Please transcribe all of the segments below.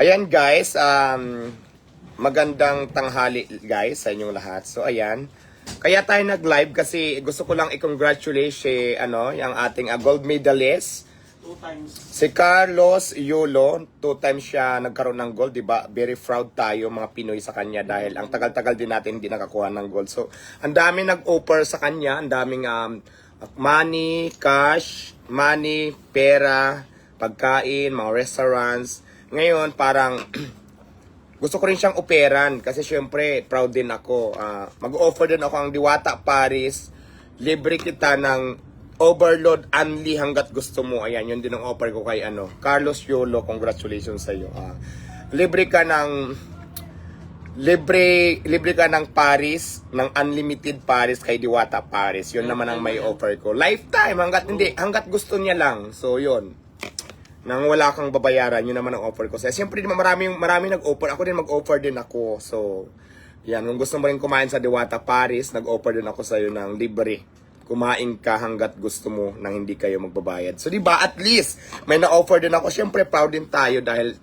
Ayan guys, magandang tanghali guys sa inyong lahat. So ayan, kaya tayo nag-live kasi gusto ko lang i-congratulate yung ating gold medalist. 2 times. Si Carlos Yolo, 2 times siya nagkaroon ng gold, di ba? Very proud tayo mga Pinoy sa kanya dahil ang tagal-tagal din natin hindi nakakuha ng gold. So, ang dami nag-offer sa kanya, ang daming money, cash, money, pera, pagkain, mga restaurants. Ngayon, parang gusto ko rin siyang operan kasi syempre proud din ako. Mag-offer din ako ang Diwata Paris. Libre kita ng overload only hanggat gusto mo. Ayan, yun din ang offer ko kay Carlos Yolo. Congratulations sa iyo. Libre ka ng Paris, ng unlimited Paris kay Diwata Paris. Yun naman ang may offer ko. Lifetime hanggat gusto niya lang. So yun. Nang wala kang babayaran, yun naman ang offer ko. Siyempre, marami nag-offer. Ako din mag-offer din ako. So, yan. Kung gusto mo rin kumain sa Diwata Paris, nag-offer din ako sa'yo ng libre. Kumain ka hanggat gusto mo nang hindi kayo magbabayad. So, di ba? At least, may na-offer din ako. Siyempre, proud din tayo dahil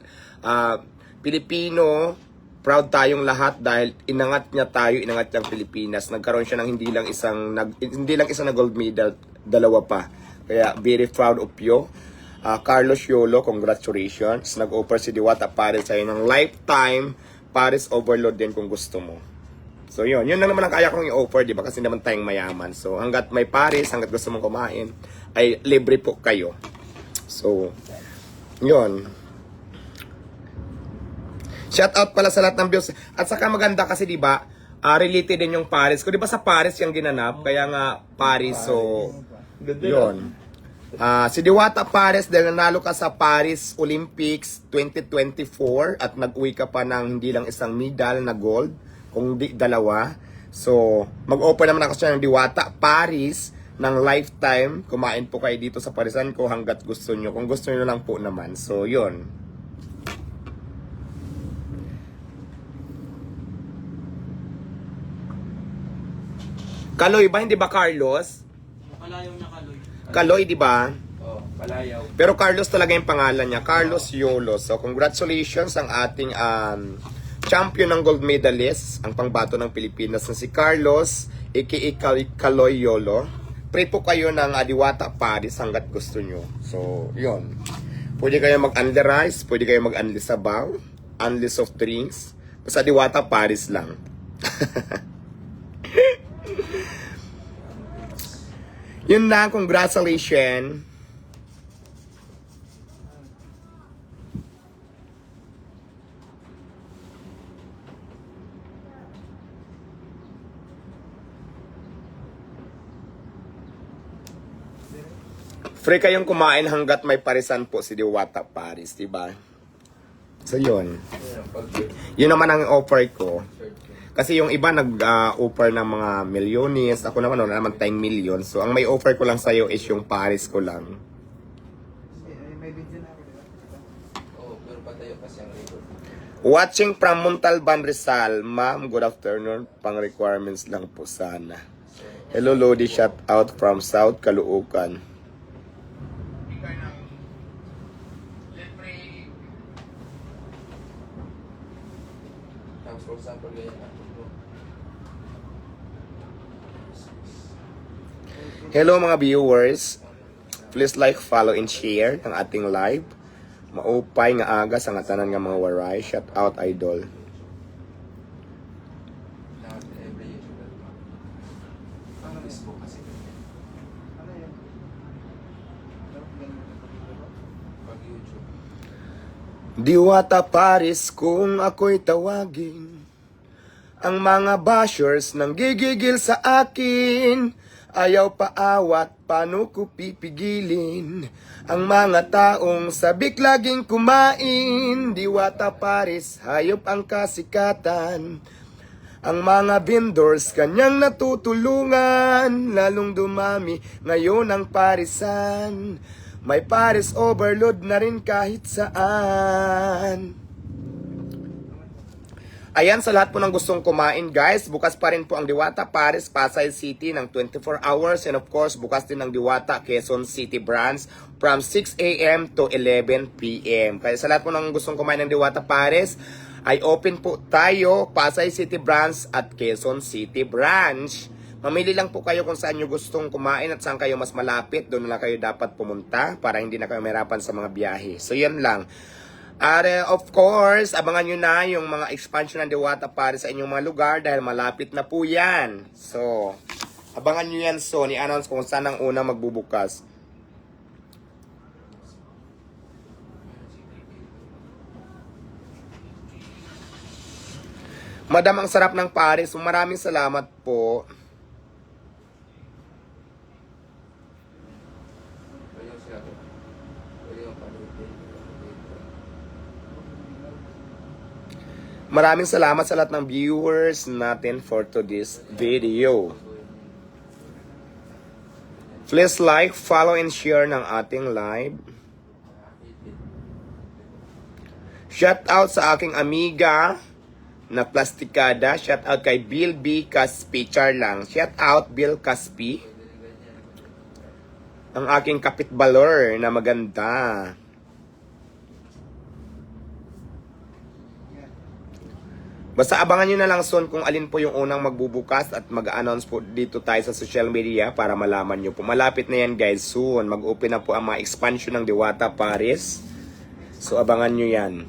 Pilipino, proud tayong lahat dahil inangat niya tayo, inangat niyang Pilipinas. Nagkaroon siya ng hindi lang isang na gold medal, dalawa pa. Kaya, very proud of you. Carlos Yolo, congratulations. Nag-offer si Diwata Paris sa'yo ng lifetime Paris overload din kung gusto mo. So yun lang naman ang kaya kong i-offer, di ba? Kasi naman tayong mayaman. So hanggat may Paris, hanggat gusto mong kumain, ay libre po kayo. So, yun. Shout out pala sa lahat ng views. At saka maganda kasi, di ba, related din yung Paris. Kung di ba sa Paris yung ginanap, kaya nga Paris, so, yun. Si Diwata Paris, dahil nanalo ka sa Paris Olympics 2024 at nag-uwi ka pa ng hindi lang isang medal na gold, kung di dalawa. So, mag-offer naman ako siya ng Diwata Paris ng lifetime. Kumain po kayo dito sa Parisan ko hanggat gusto nyo. Kung gusto nyo lang po naman. So, yun. Kaloy ba? Hindi ba Carlos? Palayaw niya Kaloy. Kaloy, di ba? Oh, Palayaw. Pero Carlos talaga yung pangalan niya. Carlos Yolo. So, congratulations ang ating champion ng gold medalist, ang pangbato ng Pilipinas na si Carlos, aka Kaloy Yolo. Pray po kayo ng Diwata Paris hanggat gusto nyo. So, yun. Pwede kayo mag-unli rice, pwede kayo mag-unli sabaw, unli soft drinks. Basta Diwata Paris lang. Yun na, congratulations. Free kayong kumain hanggat may parisan po si Diwata Paris, diba? So, yun. Yun naman ang offer ko. Kasi yung iba nag-offer ng mga milyones. Ako naman, wala naman tayong million. So, ang may offer ko lang sa'yo is yung Paris ko lang. Watching from Montalban, Rizal. Ma'am, good afternoon. Pang requirements lang po sana. Hello, Lodi. Shout out from South Caloocan. For example, Hello mga viewers. Please like, follow, and share ang ating live. Maupay nga aga sa ngatanan nga mga waray. Shout out idol. Diwata Paris kung ako'y tawagin. Ang mga bashers nang gigigil sa akin. Ayaw paawat, paano ko pipigilin? Ang mga taong sabik laging kumain. Diwata Paris, hayop ang kasikatan. Ang mga vendors kanyang natutulungan. Lalong dumami ngayon ang parisan. May Paris overload na rin kahit saan. Ayan, sa lahat po ng gustong kumain guys, bukas pa rin po ang Diwata Paris, Pasay City ng 24 hours. And of course, bukas din ang Diwata Quezon City branch from 6 a.m. to 11 p.m. Kaya sa lahat po ng gustong kumain ng Diwata Paris, ay open po tayo, Pasay City branch at Quezon City branch. Mamili lang po kayo kung saan nyo gustong kumain at saan kayo mas malapit. Doon na lang kayo dapat pumunta para hindi na kayo mahirapan sa mga biyahe. So yan lang. At of course, abangan nyo na yung mga expansion ng Diwata Paris sa inyong mga lugar dahil malapit na po yan. So, abangan nyo yan soon. I-announce kung saan ang una magbubukas. Madam, ang sarap ng Paris. Maraming salamat po. Maraming salamat sa lahat ng viewers natin for today's video. Please like, follow, and share ng ating live. Shout out sa aking amiga na plastikada. Shout out kay Bill B. Caspi. Char lang. Shout out Bill Caspi. Ang aking kapitbalor na maganda. Basta abangan nyo na lang soon kung alin po yung unang magbubukas at mag-announce po dito tayo sa social media para malaman nyo po. Malapit na yan guys, soon. Mag-open na po ang mga expansion ng Diwata Paris. So abangan nyo yan.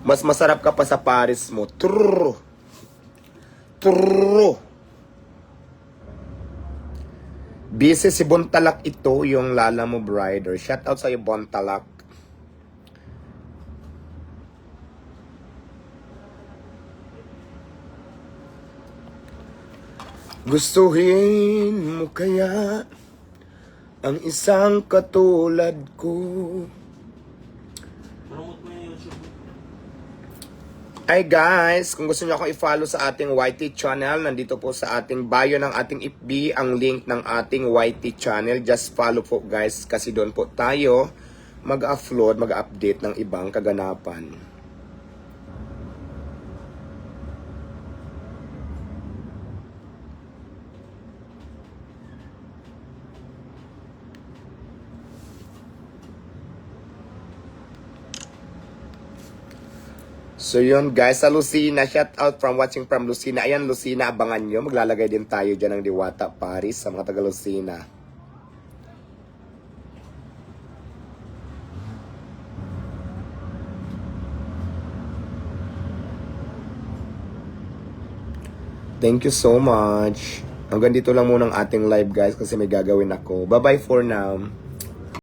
Mas masarap ka pa sa Paris mo. Trrr. Trrr. Busy si Bontalak ito, yung Lala mo bride. Shout out sa iyo, Bontalak. Gustuhin mo kaya ang isang katulad ko? Promote mo yung YouTube. Hi guys, kung gusto niyo akong i-follow sa ating YT channel, nandito po sa ating bio ng ating FB ang link ng ating YT channel. Just follow po guys kasi doon po tayo mag-upload, mag-update ng ibang kaganapan. So yun guys, sa Lucina, shout out from watching from Lucina. Ayan Lucina, abangan nyo. Maglalagay din tayo dyan ng Diwata Paris sa mga taga Lucina. Thank you so much. Hanggang dito lang muna ang ating live guys kasi may gagawin ako. Bye bye for now.